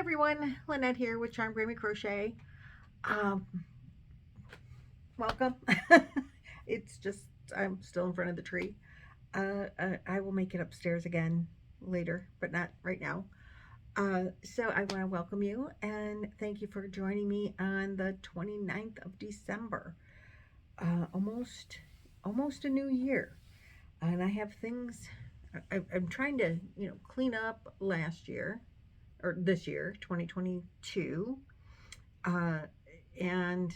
everyone, Lynette here with Charmed Grammy Crochet. Um, Welcome. It's just, I'm still in front of the tree. I will make it upstairs again later, but not right now. So I want to welcome you and thank you for joining me on the 29th of December. Almost a new year. And I have things, I'm trying to, clean up last year or this year, 2022. And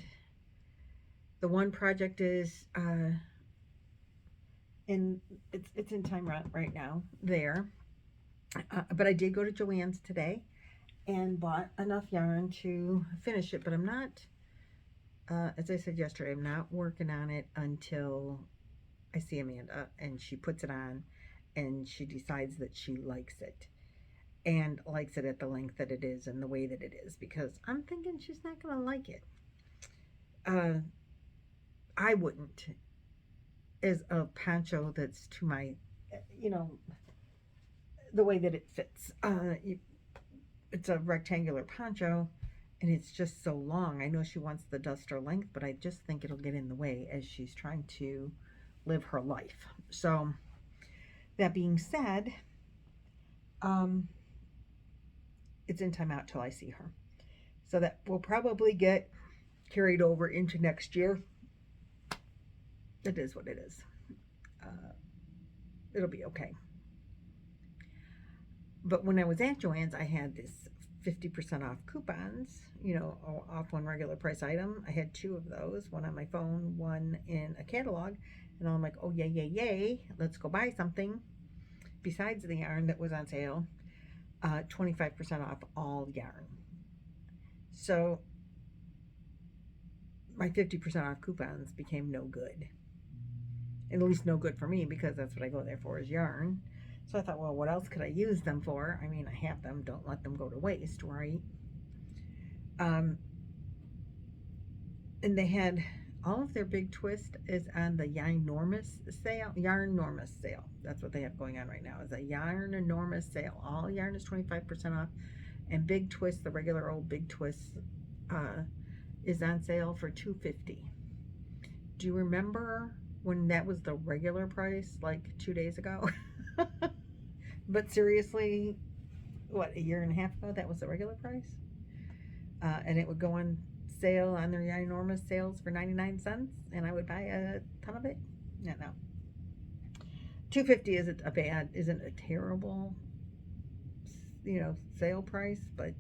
the one project is it's in time right now there. But I did go to Joann's today and bought enough yarn to finish it, but I'm not, as I said yesterday, I'm not working on it until I see Amanda and she puts it on and she decides that she likes it. And likes it at the length that it is and the way that it is, because I'm thinking she's not going to like it. I wouldn't, as a poncho that's to my, the way that it fits. It's a rectangular poncho and it's just so long. I know she wants the duster length, but I just think it'll get in the way as she's trying to live her life. So that being said, it's in timeout till I see her. So that will probably get carried over into next year. It is what it is. It'll be okay. But when I was at Joann's, I had this 50% off coupons, off one regular price item. I had two of those, one on my phone, one in a catalog. And I'm like, oh, yay, yay, yay. Let's go buy something besides the yarn that was on sale. 25% off all yarn. So my 50% off coupons became no good. At least no good for me, because that's what I go there for, is yarn. So I thought, well, what else could I use them for? I mean, I have them. Don't let them go to waste, right? And they had all of their big twist is on the Yarn-normous sale. Yarn-normous sale. That's what they have going on right now, is a Yarn-normous sale. All yarn is 25% off. And Big Twist, the regular old Big Twist, is on sale for $2.50. Do you remember when that was the regular price, like 2 days ago? But seriously, what, a year and a half ago, that was the regular price? And it would go on sale on their Yarn-normous sales for 99 cents, and I would buy a ton of it. No. $2.50 isn't a terrible, sale price, but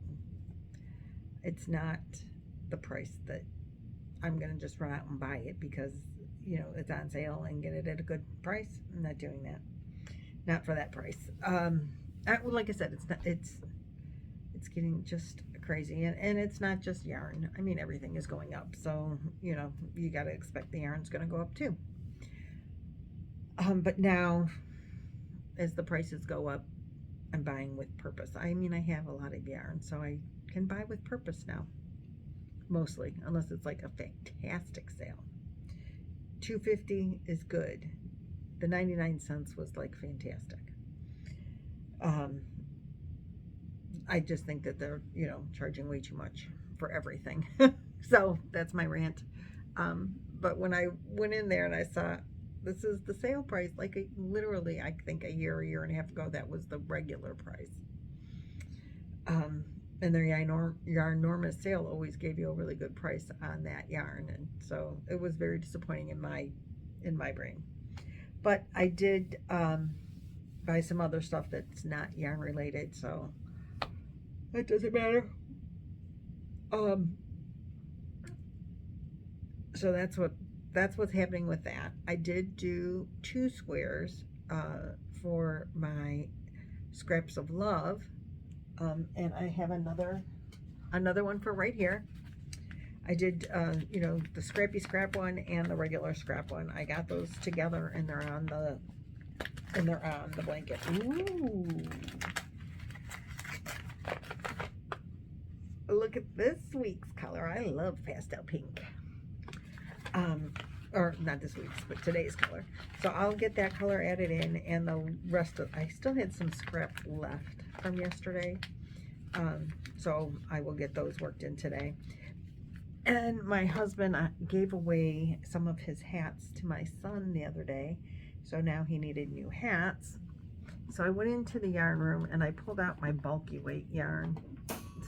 it's not the price that I'm gonna just run out and buy it because it's on sale and get it at a good price. I'm not doing that. Not for that price. Like I said, it's getting just crazy, and it's not just yarn. I mean, everything is going up, so you got to expect the yarn's going to go up too. But now, as the prices go up, I'm buying with purpose. I mean, I have a lot of yarn, so I can buy with purpose now, mostly, unless it's like a fantastic sale. $2.50 is good. The 99 cents was like fantastic. I just think that they're, charging way too much for everything. So that's my rant. But when I went in there and I saw this is the sale price, like literally, I think a year and a half ago, that was the regular price. And their Yarn-normous sale always gave you a really good price on that yarn. And so it was very disappointing in my brain. But I did buy some other stuff that's not yarn related, so it doesn't matter. So that's what's happening with that. I did do 2 squares for my Scraps of Love, and I have another one for right here. I did, the Scrappy Scrap one and the regular scrap one. I got those together, and they're on the blanket. Ooh! Look at this week's color. I love pastel pink. Or not this week's, but today's color. So I'll get that color added in, and the rest of, I still had some scrap left from yesterday. So I will get those worked in today. And my husband gave away some of his hats to my son the other day. So now he needed new hats. So I went into the yarn room and I pulled out my bulky weight yarn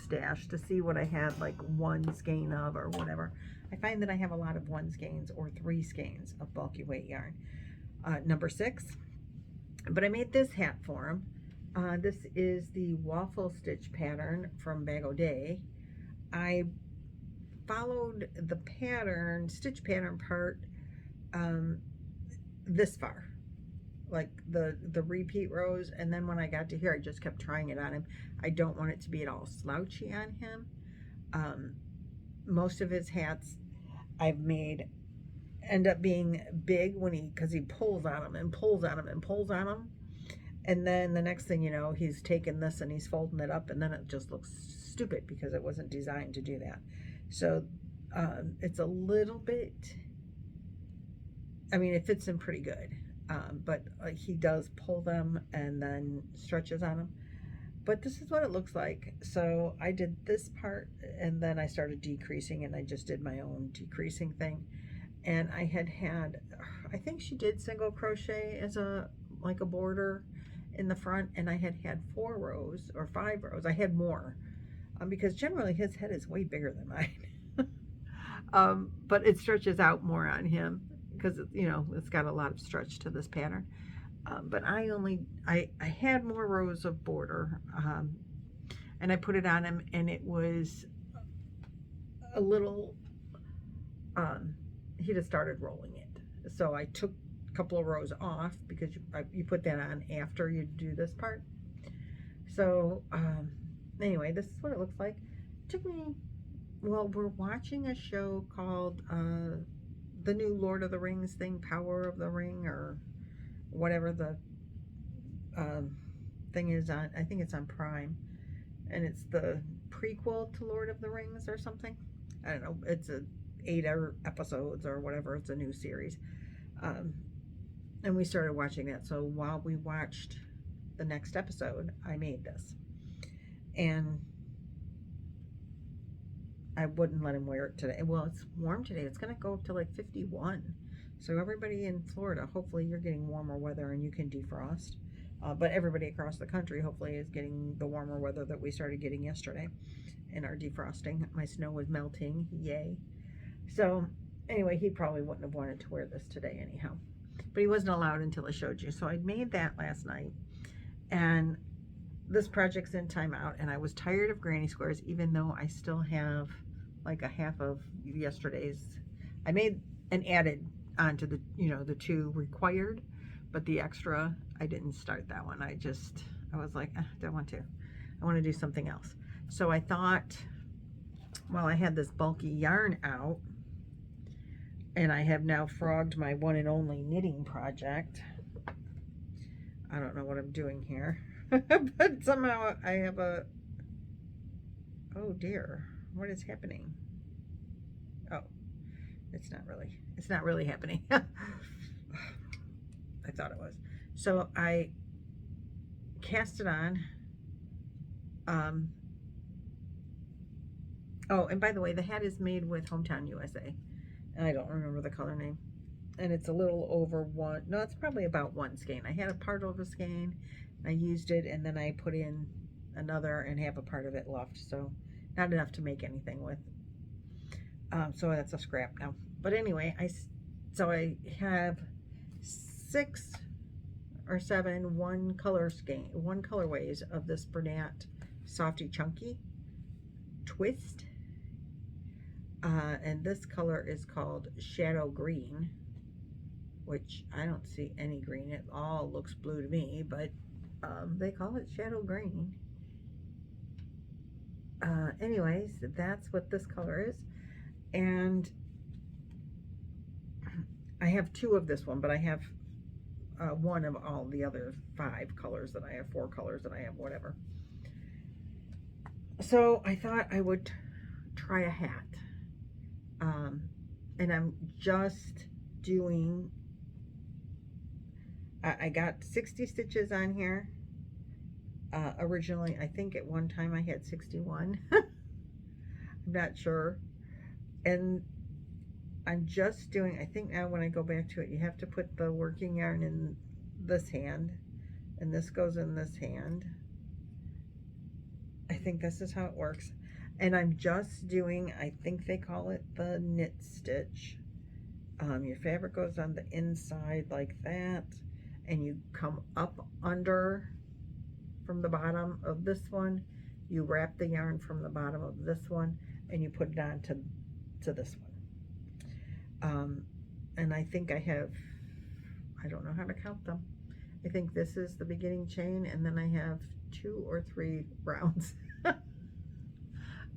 stash to see what I had, like one skein of or whatever. I find that I have a lot of 1 skeins or 3 skeins of bulky weight yarn. Number 6. But I made this hat for him. This is the waffle stitch pattern from Bag O' Day. I followed the pattern, stitch pattern part, this far, like the repeat rows, and then when I got to here, I just kept trying it on him. I don't want it to be at all slouchy on him. Most of his hats I've made end up being big when because he pulls on them and pulls on them and pulls on them, and then the next thing you know, he's taking this and he's folding it up, and then it just looks stupid because it wasn't designed to do that. So it's a little bit, I mean, it fits him pretty good, but he does pull them and then stretches on them. But this is what it looks like. So I did this part and then I started decreasing, and I just did my own decreasing thing. And I had, I think she did single crochet as like a border in the front, and I had 4 rows or 5 rows. I had more because generally his head is way bigger than mine. But it stretches out more on him because, you know, it's got a lot of stretch to this pattern. But I had more rows of border, and I put it on him, and it was a little, he just started rolling it. So I took a couple of rows off because you put that on after you do this part. So anyway, this is what it looks like. It took me, well, we're watching a show called the new Lord of the Rings thing, Power of the Ring, or whatever the thing is on. I think it's on Prime, and it's the prequel to Lord of the Rings or something. I don't know. It's 8 episodes or whatever. It's a new series, and we started watching that. So while we watched the next episode, I made this, and I wouldn't let him wear it today. Well, it's warm today. It's going to go up to like 51. So everybody in Florida, hopefully you're getting warmer weather and you can defrost. But everybody across the country hopefully is getting the warmer weather that we started getting yesterday in our defrosting. My snow was melting. Yay. So anyway, he probably wouldn't have wanted to wear this today anyhow. But he wasn't allowed until I showed you. So I made that last night. And this project's in timeout. And I was tired of granny squares, even though I still have like a half of yesterday's. I made and added onto the, you know, the 2 required, but the extra, I didn't start that one. I was like, I don't want to. I want to do something else. So I thought, well, I had this bulky yarn out, and I have now frogged my one and only knitting project. I don't know what I'm doing here, but somehow I have a, oh dear, what is happening? Oh, it's not really happening. I thought it was. So I cast it on. Oh, and by the way, the hat is made with Hometown USA. And I don't remember the color name. And it's a little over 1, no, it's probably about 1 skein. I had a part of a skein, I used it, and then I put in another and have a part of it left. So not enough to make anything with. So that's a scrap now. But anyway, I have 6 or 7 one colorways of this Bernat Softy Chunky twist, and this color is called Shadow Green, which I don't see any green. It all looks blue to me, but they call it Shadow Green. Anyways, that's what this color is. And I have 2 of this one, but I have 1 of all the other 5 colors that I have, 4 colors that I have, whatever. So I thought I would try a hat. And I'm just doing, I got 60 stitches on here. Originally, I think at one time I had 61. I'm not sure. And I'm just doing, I think now when I go back to it, you have to put the working yarn in this hand, and this goes in this hand. I think this is how it works. And I'm just doing, I think they call it the knit stitch. Your fabric goes on the inside like that, and you come up under from the bottom of this one. You wrap the yarn from the bottom of this one, and you put it on to this one. And I think I have, I don't know how to count them. I think this is the beginning chain, and then I have 2 or 3 rounds. I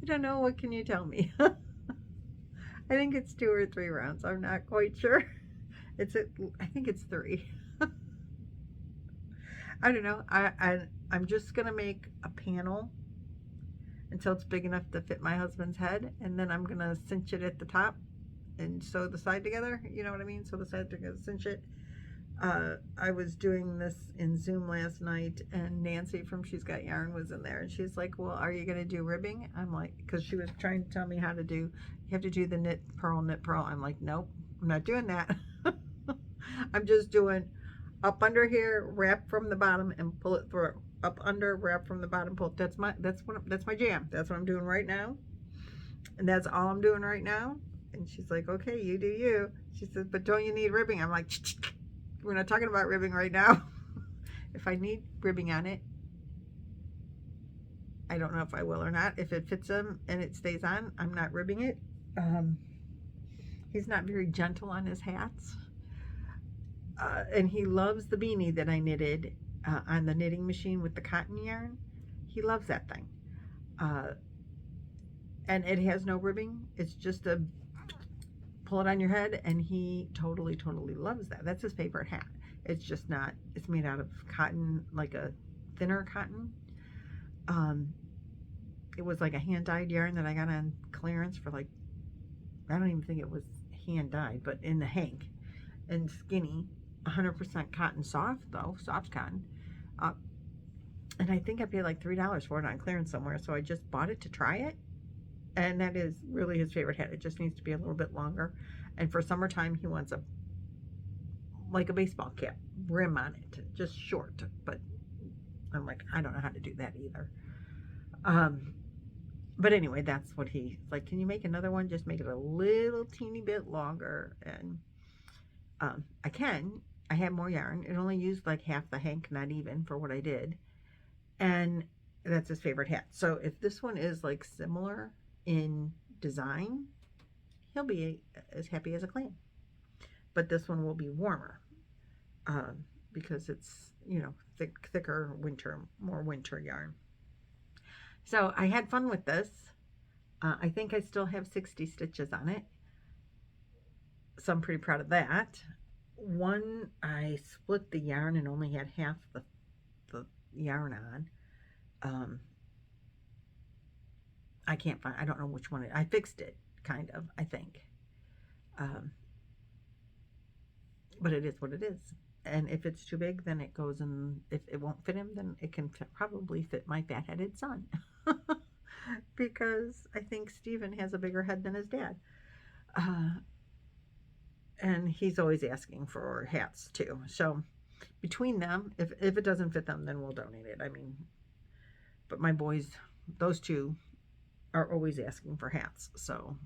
don't know, what can you tell me? I think it's 2 or 3 rounds. I'm not quite sure. I think it's 3. I don't know. I'm just gonna make a panel until it's big enough to fit my husband's head, and then I'm gonna cinch it at the top and sew the side together. You know what I mean? Sew the side together, cinch it. I was doing this in Zoom last night, and Nancy from She's Got Yarn was in there, and she's like, well, are you gonna do ribbing? I'm like, because she was trying to tell me how to do, you have to do the knit purl. I'm like, nope, I'm not doing that. I'm just doing up under here, wrap from the bottom and pull it through. Up under, wrap from the bottom, pull. That's my jam. That's what I'm doing right now, and that's all I'm doing right now. And she's like, okay, you do you. She says, but don't you need ribbing? I'm like, we're not talking about ribbing right now. If I need ribbing on it, I don't know if I will or not. If it fits him and it stays on, I'm not ribbing it. He's not very gentle on his hats. And he loves the beanie that I knitted on the knitting machine with the cotton yarn. He loves that thing. And it has no ribbing. It's just a pull it on your head, and he totally loves that. That's his favorite hat. It's just not, it's made out of cotton, like a thinner cotton. It was like a hand-dyed yarn that I got on clearance for, like, I don't even think it was hand-dyed, but in the hank, and skinny, 100% cotton, soft though, soft cotton. And I think I paid like $3 for it on clearance somewhere, so I just bought it to try it. And that is really his favorite hat. It just needs to be a little bit longer. And for summertime, he wants like a baseball cap brim on it, just short. But I'm like, I don't know how to do that either. But anyway, that's what he's like. Can you make another one? Just make it a little teeny bit longer. And I can. I have more yarn. It only used like half the hank, not even, for what I did. And that's his favorite hat. So if this one is like similar in design, he'll be as happy as a clam. But this one will be warmer because it's, you know, thicker winter, more winter yarn. So I had fun with this. I think I still have 60 stitches on it, so I'm pretty proud of that. One, I split the yarn and only had half the yarn on. I can't find, I don't know which one. I fixed it, kind of, I think. But it is what it is. And if it's too big, then it goes in, if it won't fit him, then it can probably fit my fat-headed son. Because I think Stephen has a bigger head than his dad. And he's always asking for hats too. So between them, if it doesn't fit them, then we'll donate it. I mean, but my boys, those two, are always asking for hats. So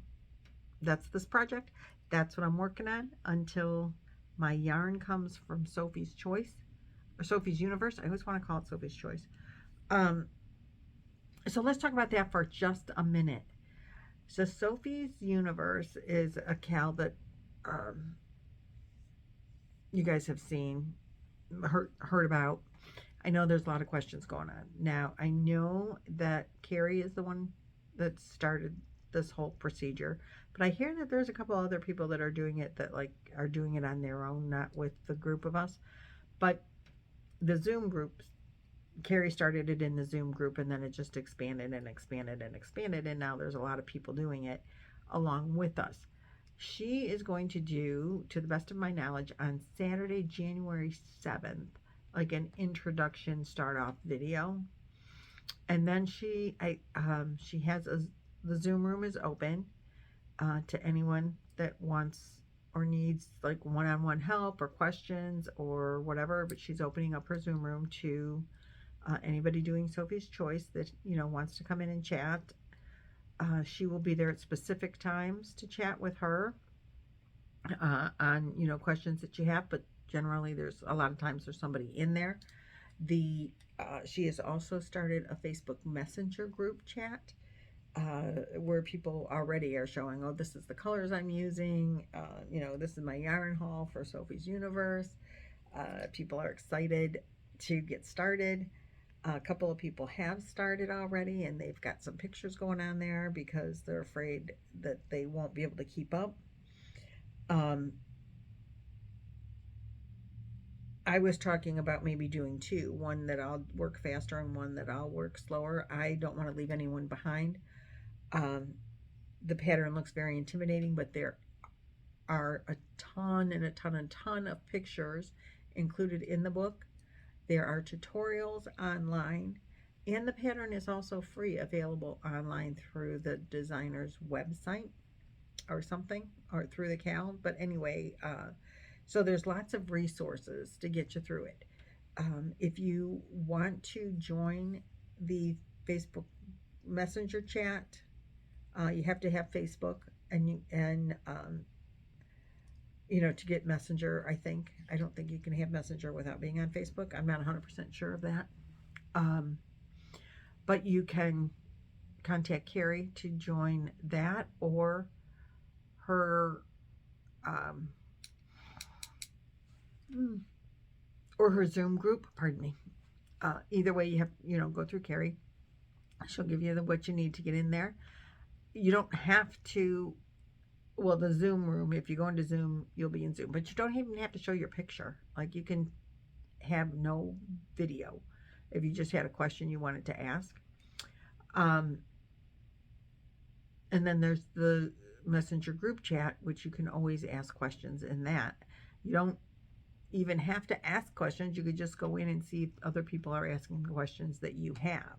that's this project. That's what I'm working on until my yarn comes from Sophie's Choice, or Sophie's Universe. I always want to call it Sophie's Choice. So let's talk about that for just a minute. So Sophie's Universe is a cow that you guys have seen, heard about. I know there's a lot of questions going on. Now, I know that Carrie is the one that started this whole procedure, but I hear that there's a couple other people that are doing it, that like are doing it on their own, not with the group of us. But the Zoom groups, Carrie started it in the Zoom group, and then it just expanded and expanded and expanded, and now there's a lot of people doing it along with us. She is going to do, to the best of my knowledge, on Saturday, January 7th, like an introduction start off video. And then she has the Zoom room is open to anyone that wants or needs like one-on-one help or questions or whatever, but she's opening up her Zoom room to anybody doing Sophie's Choice that, you know, wants to come in and chat. She will be there at specific times to chat with her on, you know, questions that you have, but generally there's a lot of times there's somebody in there. She has also started a Facebook Messenger group chat where people already are showing, oh, this is the colors I'm using, you know, this is my yarn haul for Sophie's Universe. People are excited to get started. A couple of people have started already, and they've got some pictures going on there because they're afraid that they won't be able to keep up. I was talking about maybe doing two, one that I'll work faster and one that I'll work slower. I don't want to leave anyone behind. The pattern looks very intimidating, but there are a ton and a ton and ton of pictures included in the book. There are tutorials online, and the pattern is also free, available online through the designer's website or something, or through the Cal. But anyway, so there's lots of resources to get you through it. If you want to join the Facebook Messenger chat, you have to have Facebook, and you know, to get Messenger, I think. I don't think you can have Messenger without being on Facebook. I'm not 100% sure of that. But you can contact Carrie to join that, or her Zoom group, pardon me. Either way, you have, you know, go through Carrie. She'll give you what you need to get in there. You don't have to, well, the Zoom room, if you go into Zoom, you'll be in Zoom, but you don't even have to show your picture. Like, you can have no video if you just had a question you wanted to ask. And then there's the Messenger group chat, which you can always ask questions in that. You don't even have to ask questions. You could just go in and see if other people are asking questions that you have.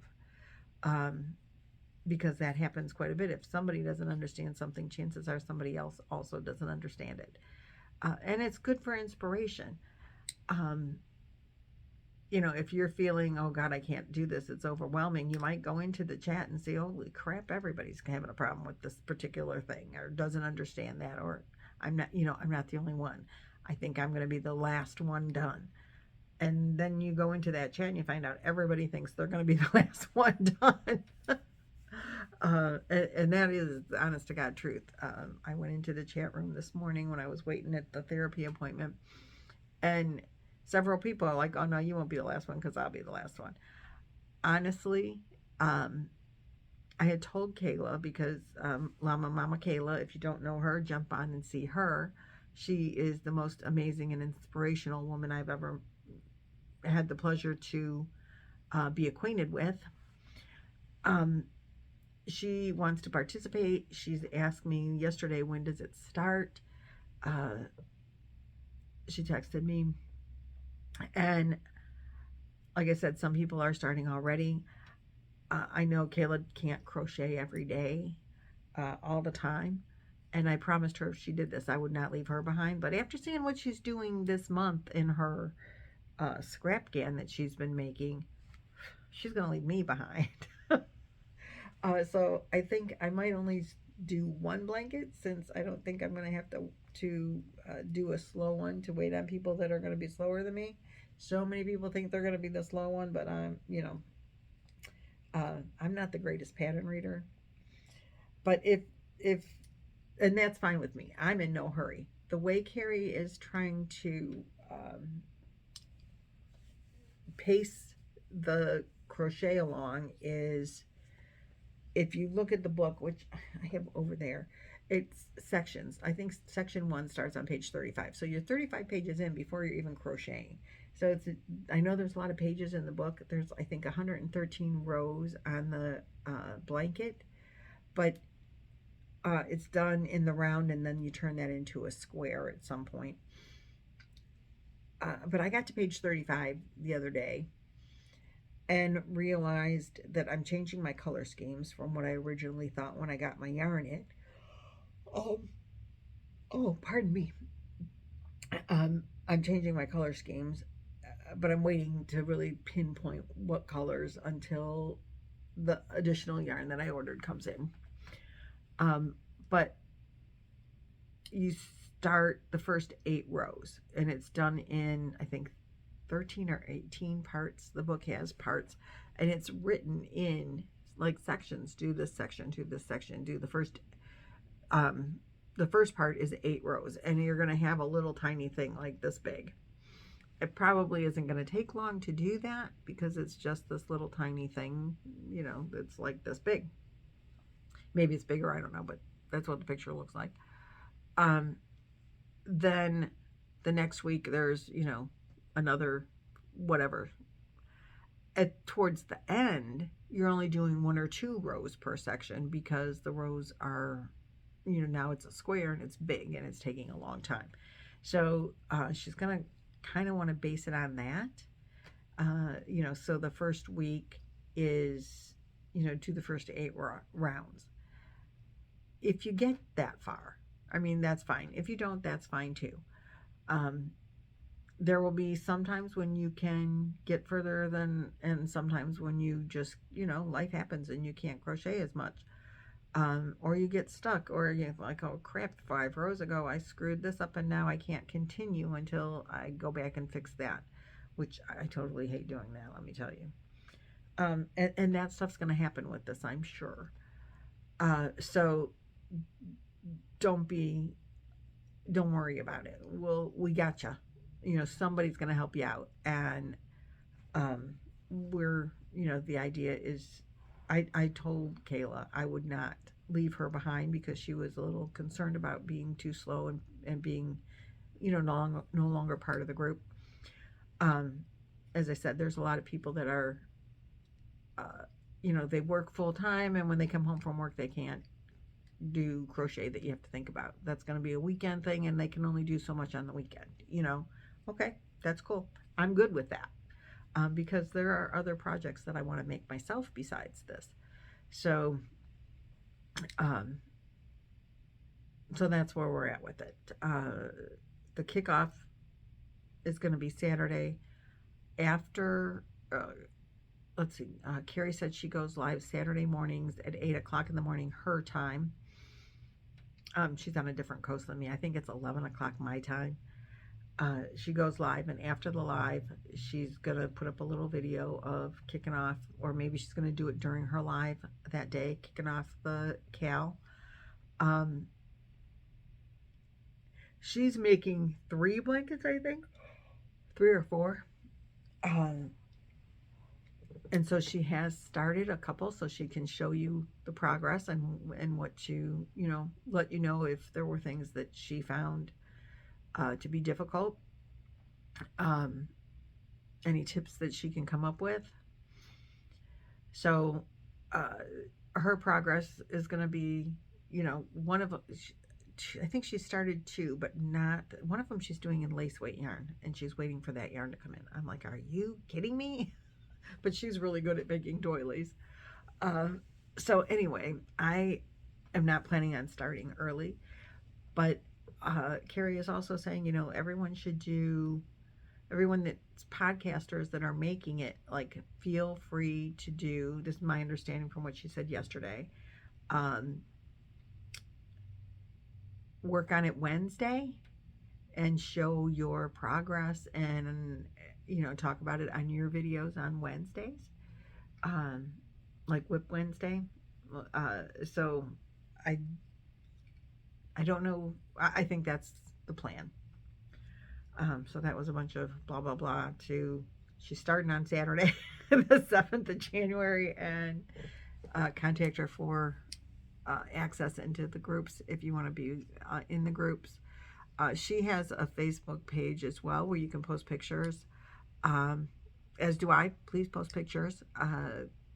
Because that happens quite a bit. If somebody doesn't understand something, chances are somebody else also doesn't understand it. And it's good for inspiration. You know, if you're feeling, oh God, I can't do this, it's overwhelming, you might go into the chat and say, holy crap, everybody's having a problem with this particular thing, or doesn't understand that, or I'm not, you know, I'm not the only one. I think I'm going to be the last one done. And then you go into that chat and you find out everybody thinks they're going to be the last one done. And that is honest to God truth. I went into the chat room this morning when I was waiting at the therapy appointment, and several people are like, oh no, you won't be the last one because I'll be the last one. Honestly, I had told Kayla, because Mama Kayla, if you don't know her, jump on and see her. She is the most amazing and inspirational woman I've ever had the pleasure to be acquainted with. She wants to participate. She's asked me yesterday, when does it start? She texted me, and like I said, some people are starting already. I know Kayla can't crochet every day, all the time, and I promised her if she did this, I would not leave her behind. But after seeing what she's doing this month in her scrap gan that she's been making, she's going to leave me behind. So I think I might only do one blanket, since I don't think I'm going to have to do a slow one to wait on people that are going to be slower than me. So many people think they're going to be the slow one, but I'm, you know, I'm not the greatest pattern reader. But if and that's fine with me. I'm in no hurry. The way Carrie is trying to pace the crochet along is, if you look at the book, which I have over there, it's sections. I think section 1 starts on page 35. So you're 35 pages in before you're even crocheting. So it's, I know there's a lot of pages in the book. There's, I think, 113 rows on the blanket, but it's done in the round, and then you turn that into a square at some point. but I got to page 35 the other day and realized that I'm changing my color schemes from what I originally thought when I got my yarn in. Oh, pardon me. I'm changing my color schemes, but I'm waiting to really pinpoint what colors until the additional yarn that I ordered comes in. But you start the first 8 rows, and it's done in, I think, 13 or 18 parts. The book has parts, and it's written in like sections. Do this section, do this section, do the first part is 8 rows, and you're going to have a little tiny thing like this big. It probably isn't going to take long to do that because it's just this little tiny thing, you know, that's like this big. Maybe it's bigger, I don't know, but that's what the picture looks like. Then the next week there's, you know, another whatever. Towards the end, you're only doing 1 or 2 rows per section because the rows are, you know, now it's a square and it's big and it's taking a long time. So she's going to kind of want to base it on that. You know, so the first week is, you know, do the first 8 rounds. If you get that far, I mean, that's fine. If you don't, that's fine too. There will be sometimes when you can get further than, and sometimes when you just, you know, life happens and you can't crochet as much. Or you get stuck, or you're like, oh crap, 5 rows ago I screwed this up and now I can't continue until I go back and fix that, which I totally hate doing that, let me tell you. And that stuff's going to happen with this, I'm sure. So don't worry about it. We gotcha. You know, somebody's going to help you out. And we're, you know, the idea is, I told Kayla I would not leave her behind because she was a little concerned about being too slow and being, you know, no longer part of the group. As I said, there's a lot of people that are, you know, they work full time, and when they come home from work, they can't do crochet that you have to think about. That's going to be a weekend thing, and they can only do so much on the weekend, you know. Okay, that's cool. I'm good with that. Because there are other projects that I want to make myself besides this. So, so that's where we're at with it. The kickoff is going to be Saturday after, let's see, Carrie said she goes live Saturday mornings at 8 o'clock in the morning, her time. She's on a different coast than me. I think it's 11 o'clock my time. She goes live, and after the live, she's going to put up a little video of kicking off, or maybe she's going to do it during her live that day, kicking off the Cal. She's making 3 blankets, I think, 3 or 4. And so she has started a couple, so she can show you the progress and what you know, let you know if there were things that she found to be difficult, any tips that she can come up with. So her progress is going to be, you know, I think she started 2, but not one of them. She's doing in lace weight yarn, and she's waiting for that yarn to come in. I'm like, are you kidding me? But she's really good at making doilies. So anyway, I am not planning on starting early, but Carrie is also saying, you know, everyone that's podcasters that are making it, like, feel free to do, this is my understanding from what she said yesterday, work on it Wednesday and show your progress and, you know, talk about it on your videos on Wednesdays, like Whip Wednesday. So I don't know. I think that's the plan. So that was a bunch of blah, blah, blah. She's starting on Saturday, the 7th of January, and contact her for access into the groups if you want to be in the groups. She has a Facebook page as well where you can post pictures. As do I. Please post pictures.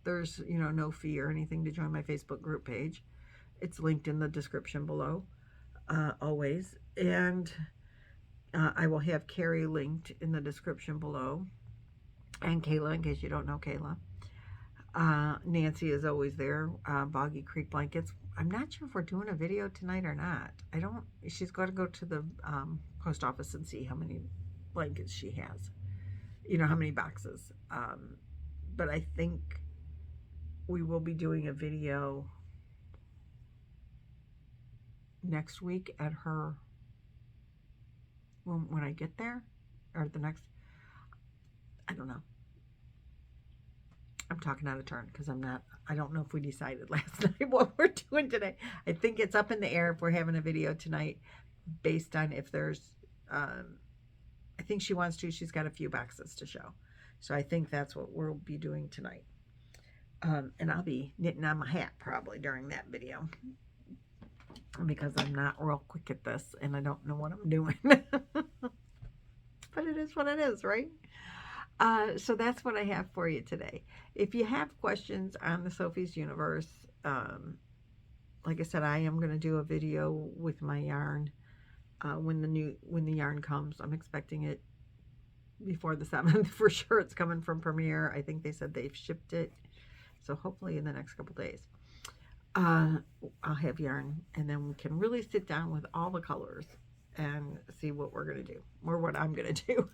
There's, you know, no fee or anything to join my Facebook group page. It's linked in the description below. Always. And I will have Carrie linked in the description below, and Kayla, in case you don't know Kayla. Nancy is always there. Boggy Creek Blankets. I'm not sure if we're doing a video tonight or not. I don't. She's got to go to the post office and see how many blankets she has. You know, how many boxes. But I think we will be doing a video next week at her, when I get there, or the next, I don't know. I'm talking out of turn because I don't know if we decided last night what we're doing today. I think it's up in the air if we're having a video tonight based on if there's, I think she wants to, she's got a few boxes to show. So I think that's what we'll be doing tonight. And I'll be knitting on my hat probably during that video because I'm not real quick at this and I don't know what I'm doing. But it is what it is, right? So that's what I have for you today. If you have questions on the Sophie's Universe, like I said, I am going to do a video with my yarn when the yarn comes. I'm expecting it before the 7th for sure. It's coming from Premier. I think they said they've shipped it, so hopefully in the next couple days I'll have yarn, and then we can really sit down with all the colors and see what we're going to do, or what I'm going to do.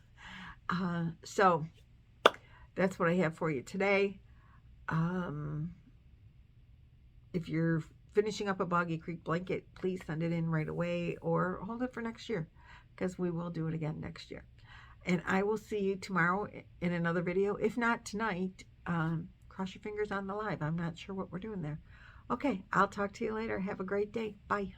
So that's what I have for you today. If you're finishing up a Boggy Creek blanket, please send it in right away or hold it for next year, because we will do it again next year. And I will see you tomorrow in another video. If not tonight, cross your fingers on the live. I'm not sure what we're doing there. Okay, I'll talk to you later. Have a great day. Bye.